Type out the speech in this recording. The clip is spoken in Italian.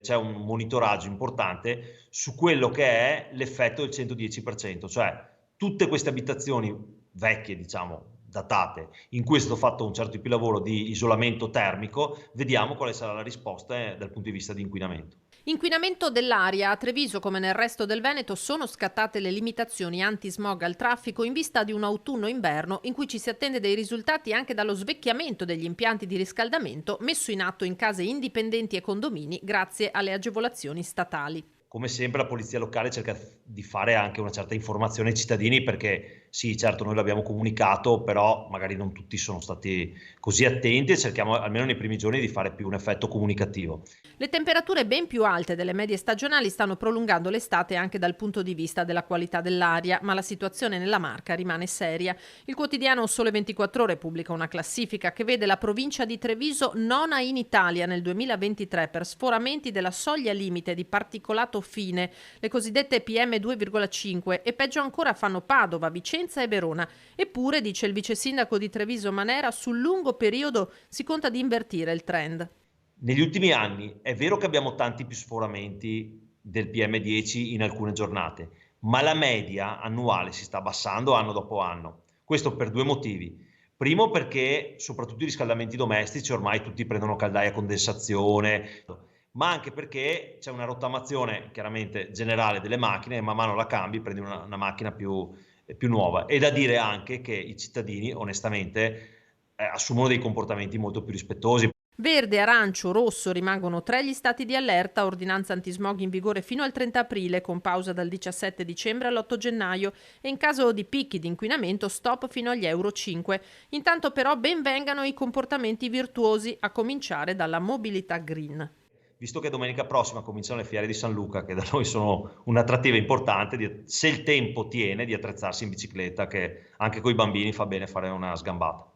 c'è un monitoraggio importante su quello che è l'effetto del 110%, cioè tutte queste abitazioni vecchie, diciamo, datate, in cui è stato fatto un certo tipo di lavoro di isolamento termico, vediamo quale sarà la risposta dal punto di vista di inquinamento. Inquinamento dell'aria. A Treviso, come nel resto del Veneto, sono scattate le limitazioni anti-smog al traffico in vista di un autunno-inverno in cui ci si attende dei risultati anche dallo svecchiamento degli impianti di riscaldamento messo in atto in case indipendenti e condomini grazie alle agevolazioni statali. Come sempre la polizia locale cerca di fare anche una certa informazione ai cittadini perché sì, certo noi l'abbiamo comunicato, però magari non tutti sono stati così attenti e cerchiamo almeno nei primi giorni di fare più un effetto comunicativo. Le temperature ben più alte delle medie stagionali stanno prolungando l'estate anche dal punto di vista della qualità dell'aria, ma la situazione nella Marca rimane seria. Il quotidiano Sole 24 Ore pubblica una classifica che vede la provincia di Treviso nona in Italia nel 2023 per sforamenti della soglia limite di particolato fine, le cosiddette PM2,5, e peggio ancora fanno Padova, Vicenza e Verona. Eppure, dice il vice sindaco di Treviso Manera, sul lungo periodo si conta di invertire il trend. Negli ultimi anni è vero che abbiamo tanti più sforamenti del PM10 in alcune giornate, ma la media annuale si sta abbassando anno dopo anno. Questo per due motivi. Primo perché soprattutto i riscaldamenti domestici ormai tutti prendono caldaia a condensazione, ma anche perché c'è una rottamazione chiaramente generale delle macchine e man mano la cambi, prendi una macchina più nuova. E da dire anche che i cittadini onestamente assumono dei comportamenti molto più rispettosi. Verde, arancio, rosso rimangono tre gli stati di allerta, ordinanza antismog in vigore fino al 30 aprile, con pausa dal 17 dicembre all'8 gennaio e in caso di picchi di inquinamento stop fino agli Euro 5. Intanto però ben vengano i comportamenti virtuosi, a cominciare dalla mobilità green. Visto che domenica prossima cominciano le fiere di San Luca, che da noi sono un'attrattiva importante, se il tempo tiene, di attrezzarsi in bicicletta, che anche coi bambini fa bene fare una sgambata.